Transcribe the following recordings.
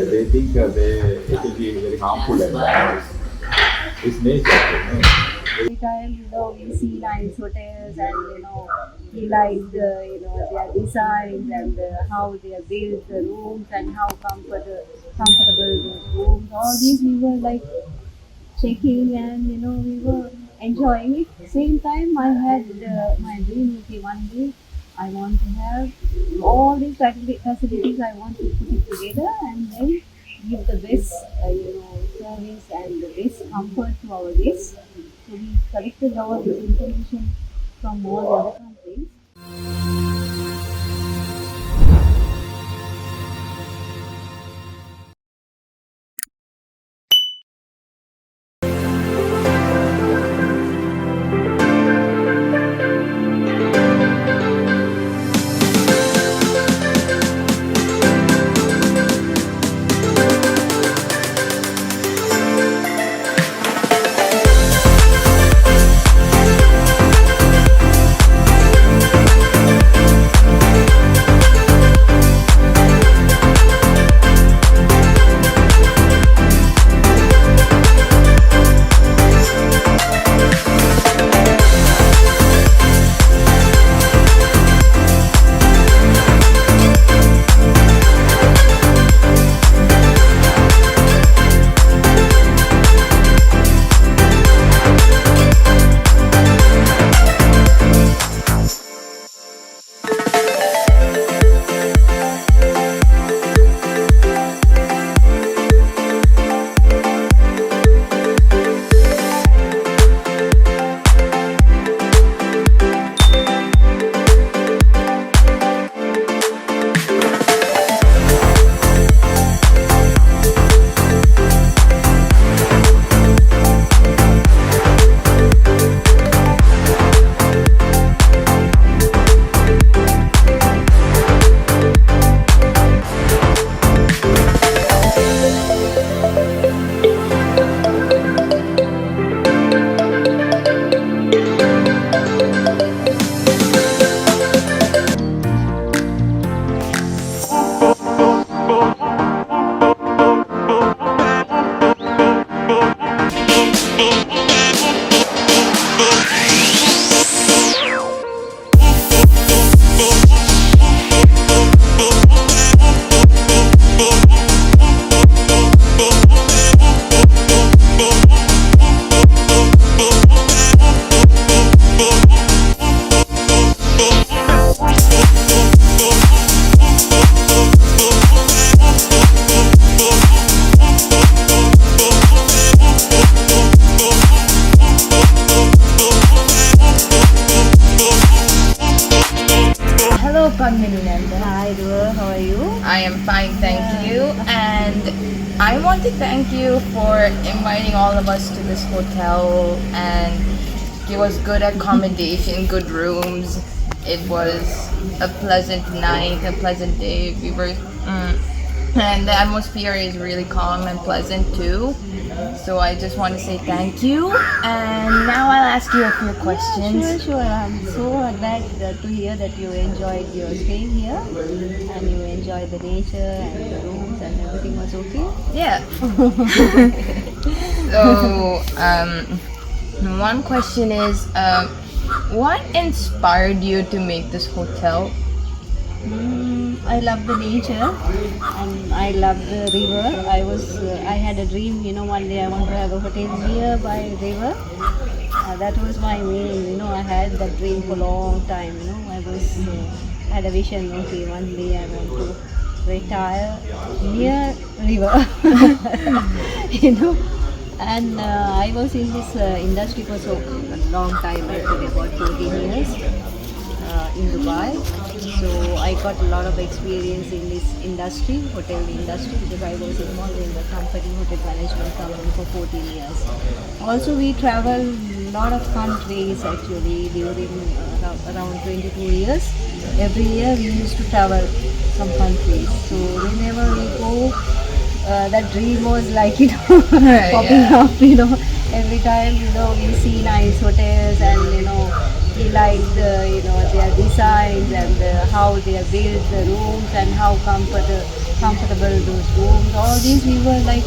they think it will be very harmful and it's nature. Every time, we see nice hotels and, we like their designs and how they have built the rooms and how comfortable those rooms. All these we were like checking and, we were enjoying it. Same time, I had my dream, okay, one day I want to have all these facilities. I want to put it together and then give the best, service and the best comfort to our guests. So we collected all this information from all the other countries. Hi, Dua. How are you? I am fine, thank you. And I want to thank you for inviting all of us to this hotel and give us good accommodation, good rooms. It was a pleasant night, a pleasant day. And the atmosphere is really calm and pleasant too. So I just want to say thank you. And now I'll ask you a few questions. Sure. I'm so glad to hear that you enjoyed your stay here and you enjoyed the nature and the rooms and everything was okay. Yeah. So, one question is, what inspired you to make this hotel? I love the nature and I love the river. I had a dream, one day I want to have a hotel nearby river. That was my main, I had that dream for a long time, had a vision, okay, one day I want to retire near river, And I was in this industry for so long time, actually about 14 years in Dubai. So I got a lot of experience in this industry, hotel industry, because I was involved in the company, hotel management company for 14 years. Also we travel a lot of countries actually during around 22 years. Every year we used to travel some countries. So whenever we go, that dream was like, popping up, every time, we see nice hotels and, he liked their designs and how they built the rooms and how comfortable those rooms. All these we were like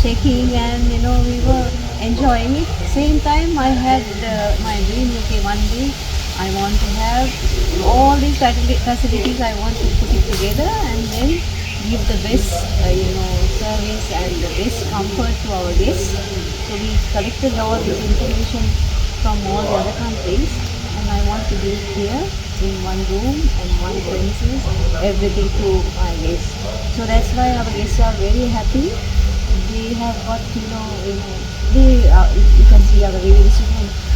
checking, and we were enjoying it. Same time I had my dream, okay, one day I want to have all these facilities, I want to put it together and then give the best service and the best comfort to our guests. So we collected all this information from all the other countries, and I want to give here in one room and one premises everything to my guests. So that's why our guests are very happy. They have got, you can see our reviews.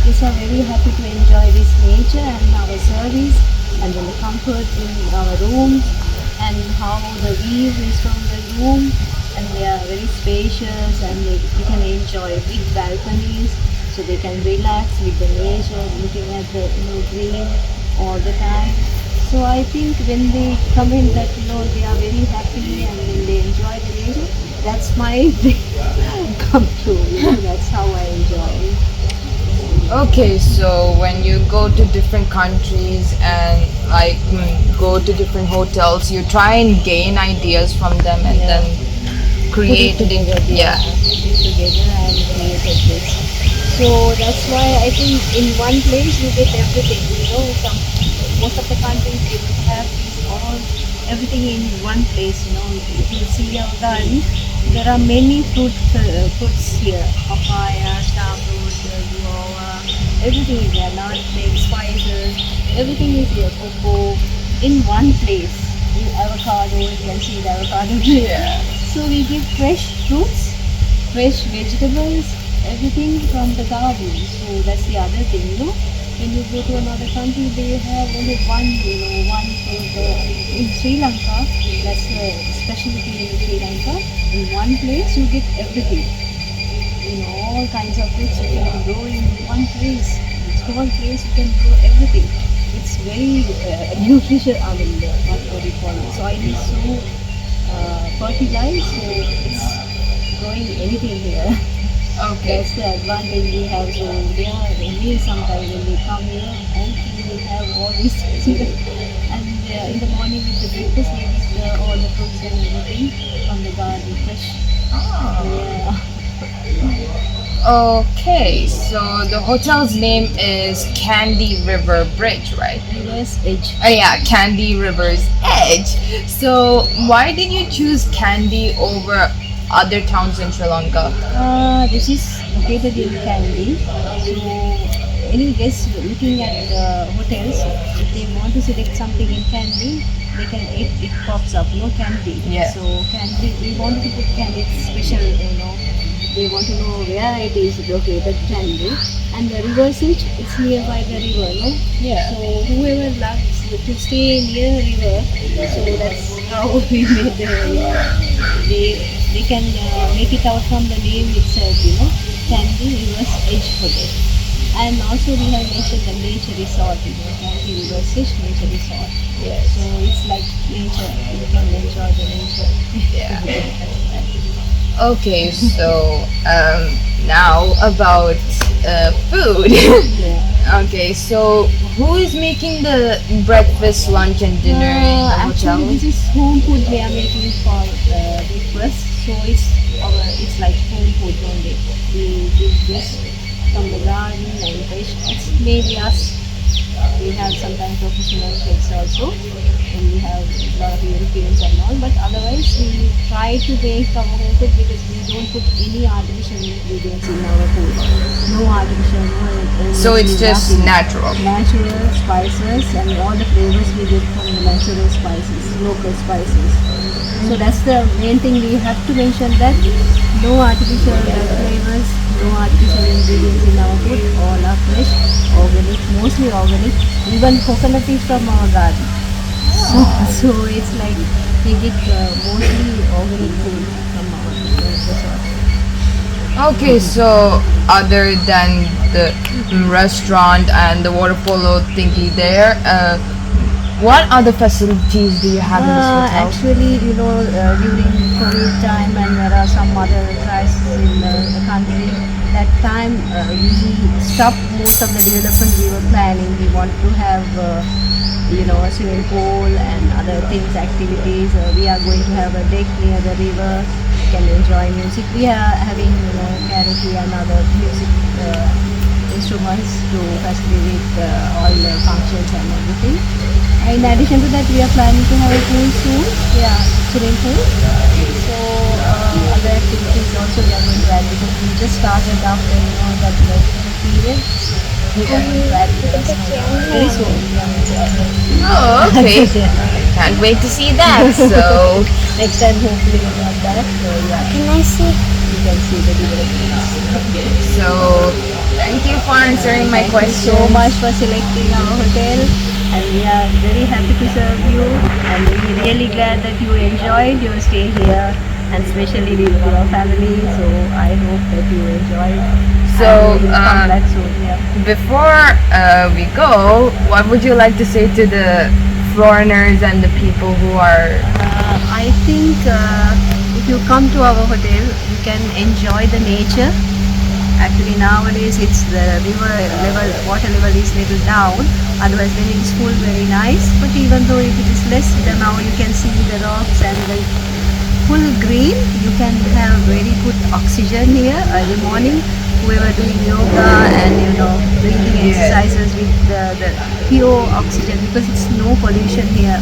Guests are very happy to enjoy this nature and our service, and then the comfort in our rooms and how the view is from the room, and they are very spacious, and they can enjoy big balconies, so they can relax with the nature, looking at the green all the time. So I think when they comment that they are very happy and when they enjoy the nature, that's my dream come true. That's how I enjoy it. Okay, so when you go to different countries and like go to different hotels, you try and gain ideas from them and Yeah. then create Put it together, yeah. put it together and created this. So that's why I think in one place you get everything. Most of the countries they will have all everything in one place. If you see our garden, there are many fruits here: papaya, starfruit, guava, everything is there. Nutmeg, spices, everything is here. Cocoa in one place. Avocado, you can see the avocado tree. Yeah. So we give fresh fruits, fresh vegetables, everything from the garden. So that's the other thing. When you go to another country, they have only one fruit. In Sri Lanka, that's the specialty in Sri Lanka. In one place, you get everything. All kinds of fruits you can grow in one place. In small place, you can grow everything. It's very nutritious. I mean, what do you call it? Soil is so fertilized, so it's growing anything here. Okay. That's the advantage we have. So they are amazed sometimes when they come here and we have all these here. And in the morning with the breakfast, we get all the fruits and everything from the garden fresh. Oh. Yeah. Okay, so the hotel's name is Kandy River Bridge, right? River's Edge. Oh yeah, Kandy River's Edge. So why did you choose Kandy over other towns in Sri Lanka? This is located in Kandy. So any guests looking at the hotels, if they want to select something in Kandy, they can it pops up, Kandy. Yeah. So Kandy, we wanted to put Kandy special, they want to know where it is located, Kandy. And the river's edge, it's nearby the river, Yeah. So whoever loves to stay near river, so that's how we made they can make it out from the name itself, Kandy River's Edge Hotel. And also we have mentioned the nature resort, Kandy River's Edge Nature Resort. Yes. So it's like nature, you can enjoy the nature. Yeah. Okay, so now about food. Yeah. Okay, so who is making the breakfast, lunch, and dinner in the hotel? Actually, this is home food we are making for breakfast. So it's like home food only. We give this from the garden and fresh. It's mainly us. We have sometimes professional chefs also, and we have a lot of Europeans and all. But otherwise, we try to make our home food because we don't put any artificial ingredients in our food. No artificial, no. So it's just nothing. natural. Natural spices and all the flavors we get from the natural spices, local spices. So that's the main thing we have to mention, that no artificial flavors, no artificial ingredients in our food. All are fresh, organic, mostly organic. Even coconut is from our garden. So it's like we get mostly organic food from our resort. Okay, so other than the restaurant and the water polo thingy there, What other facilities do you have in this hotel? Actually, during COVID time and there are some other crises in the country, that time we stopped most of the development we were planning. We want to have, a swimming pool and other things, activities. We are going to have a deck near the river. You can enjoy music. We are having, karaoke and other music instruments to facilitate all the functions and everything. In addition to that, we are planning to have a pool soon. Yeah, swimming pool. So other activities also we are going to add because we just started after that period. We are going to add very soon. Oh, okay. Can't wait to see that. So, Next time hopefully we have that. So yeah, can I see? you can see the developments. So, thank you for answering my Thank you so question. much for selecting our hotel, and we are very happy to serve you, and we're really glad that you enjoyed your stay here, and especially with your family. So I hope that you enjoy. So, and you will come back soon. Yeah. Before we go, what would you like to say to the foreigners and the people who are? I think if you come to our hotel, you can enjoy the nature. Actually, nowadays it's the river level, water level is little down. Otherwise, when it's full, very nice. But even though if it is less, then now you can see the rocks and the full green. You can have very good oxygen here early morning. Whoever doing yoga and breathing exercises with the pure oxygen because it's no pollution here.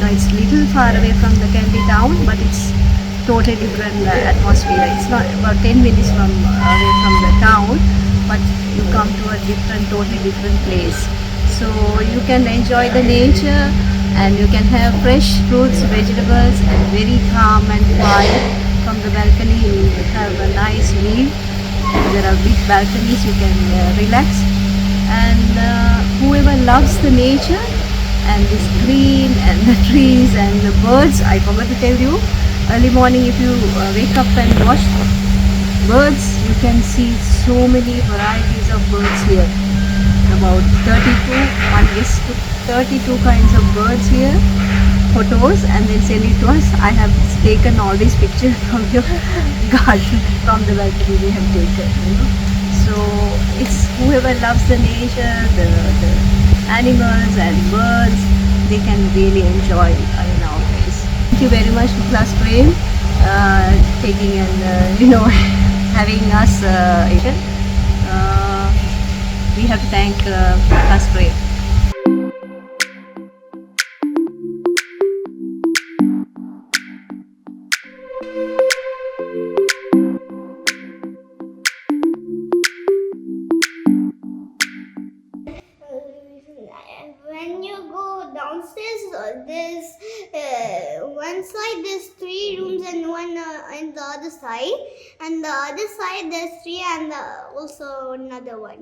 It's little far away from the Kandy town, but it's totally different atmosphere. It's not about 10 minutes from away from the town, but you come to a totally different place. So you can enjoy the nature and you can have fresh fruits, vegetables, and very calm and quiet from the balcony. You have a nice view. There are big balconies. You can relax. And whoever loves the nature and this green and the trees and the birds, I forgot to tell you. Early morning, if you wake up and watch birds, you can see so many varieties of birds here. About 32, one gets to 32 kinds of birds here, photos, and then send it to us. I have taken all these pictures from your garden, from the balcony we have taken. So it's whoever loves the nature, the animals and birds, they can really enjoy in our place. Thank you very much to PlusFrame taking and having us. We have to thank PlusFrame. When you go downstairs, there's one side there's three rooms and one and the other side, and the other side there's three and also another one.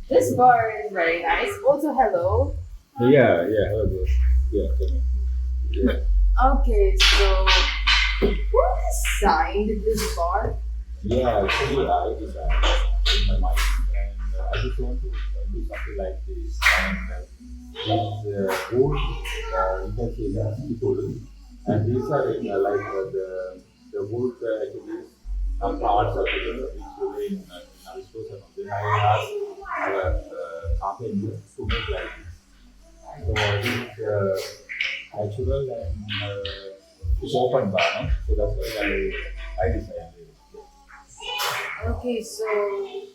This bar is very nice. Also, hello. Yeah, hello there. Yeah, tell me. Yeah. Okay, so who designed this bar? Yeah, actually, I designed in my mind, and I just want to do something like this. And this wood, you can see the tool, and these are like the wood actually some parts of it which will be in our stores. Then I asked our carpenter to make like this. So it's natural and it's open bar, no? So that's why I designed it. Okay, so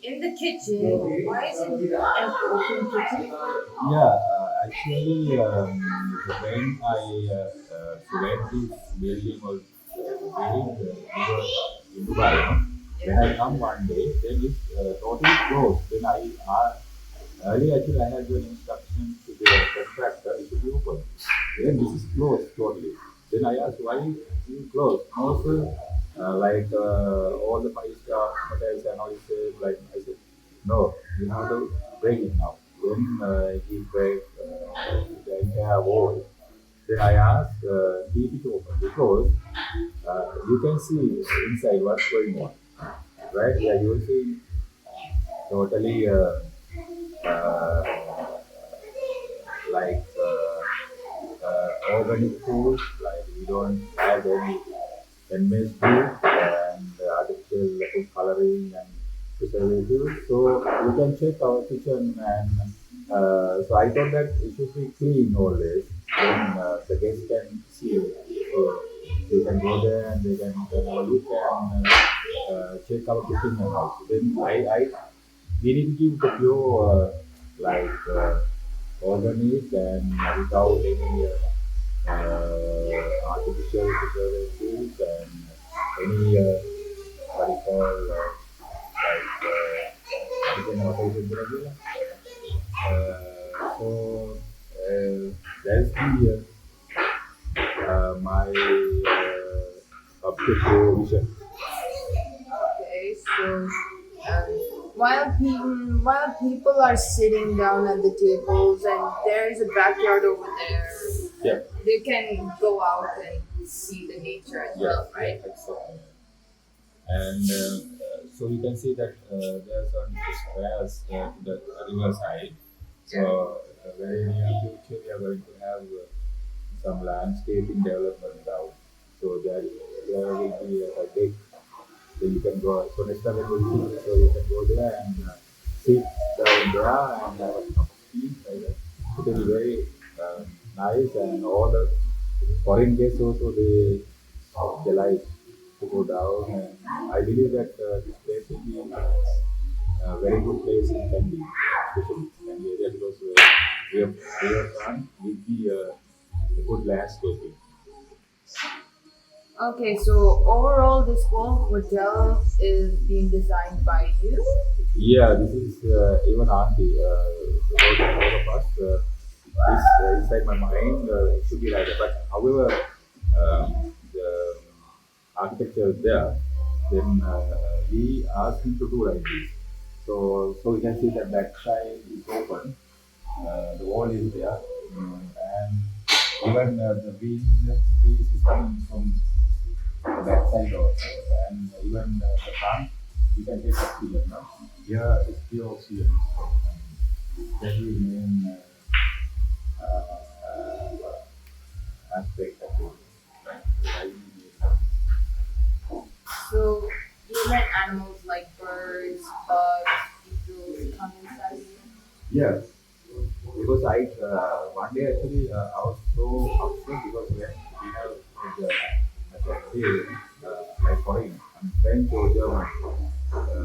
in the kitchen, why is it an open kitchen? Yeah, actually, when I select this building or building in Dubai, no? When I come one day, then it's totally closed. Then I Earlier, actually, I had given instruction to the contractor it should be open. Then this is closed totally. Then I asked why you closed. No, sir. Like all the five-star hotels and all this, like I said, no, you have to break it now. Then he break the entire wall. Then I asked, keep it open because you can see inside what's going on, right? Yeah, you will see totally like organic food, like we don't have any MSG and artificial food coloring and preservatives. So you can check our kitchen and so I thought that it should be clean always. Then the guests can see it. So they can go there and they can have a look and check our kitchen and also. Then I we didn't give the pure like organic and without any artificial preservatives and any what you call like what is it? So that's the my objective vision. Okay, so while people are sitting down at the tables and there is a backyard over there, Yeah. they can go out and see the nature as well, right? Exactly. And so you can see that there are some squares to the river side. So very near future we are going to have some landscaping development down. So there will be a big. So you can go. So next time when you see, so you can go there and sit down there and have a cup of tea. Like that. It will be very nice and all the foreign guests also they like to go down and I believe that this place will be a very good place in Kandy, especially Kandy area because we have done with the good landscaping. Okay, so overall, this whole hotel is being designed by you. Yeah, this is even auntie, all of us. This inside my mind, it should be like that. But however, the architecture is there, then we asked him to do like this. So we can see that back side is open, the wall is there, and even the breeze is coming from the back side also, and even the front, you can take oxygen. No? Here is pure oxygen. That is the main aspect of it. Right? So you let animals like birds, bugs, beetles come inside you. Yeah, because one day actually I was so upset because we have the like foreign, French or German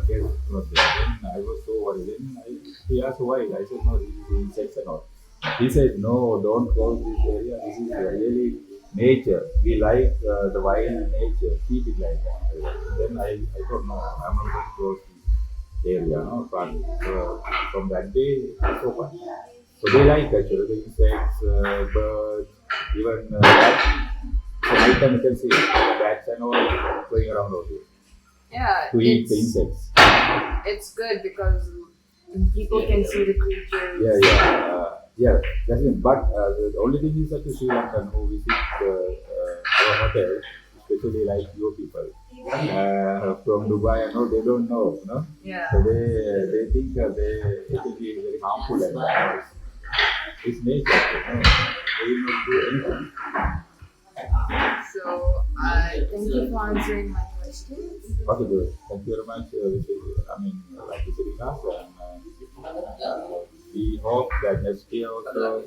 guest was there. Then I was so worried. He asked why. I said no, this is insects and all. He said no, don't close this area. This is really nature. We like the wild nature. Keep it like that. Then I thought no, I'm not going to close this area. No, but from that day it's open. So they like actually the insects, birds, even bats. So night time you can see bats and all going around over here Yeah, to eat the insects. it's good because people can see the creatures. Yeah. That's it. But the only thing is that the Sri Lankan who visit our hotel, especially like your people from Dubai and all, they don't know, no? Yeah. So they think it will be very harmful and it's nature, you know? They will not do anything. So thank you for answering my questions. Okay, good. Thank you very much. Like visiting us, and we hope that next year also,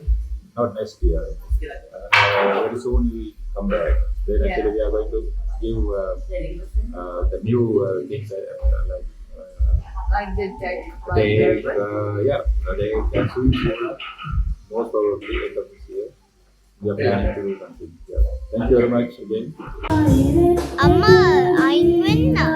not next year, very soon we come back. Then actually we are going to give the new things Like the deck, they, like they can soon most probably end of this year. We are planning to continue. Yeah. Thank you very much again. Amma, I'm winner.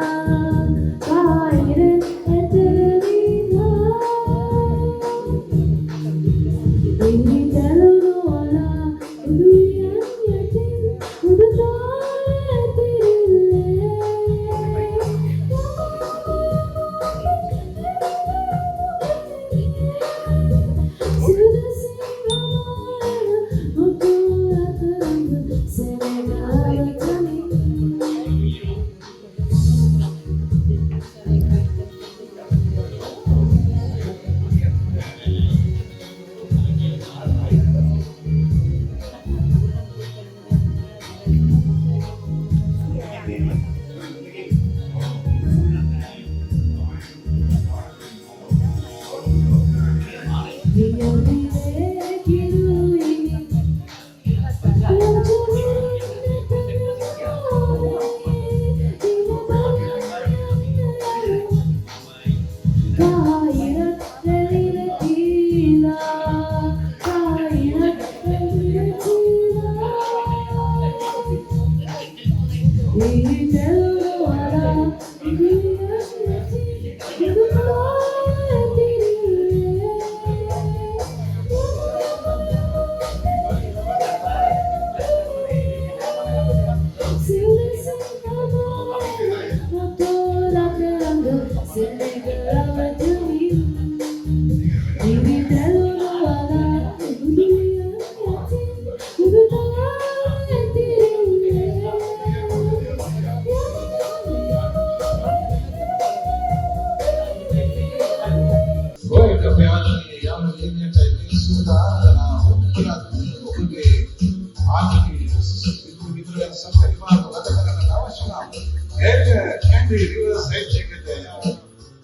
Kandy, reverse head check it there.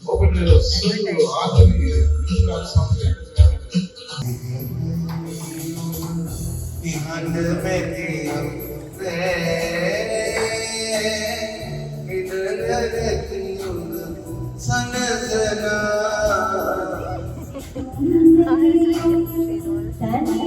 Open the Sulu, Anthony, something. Honestly,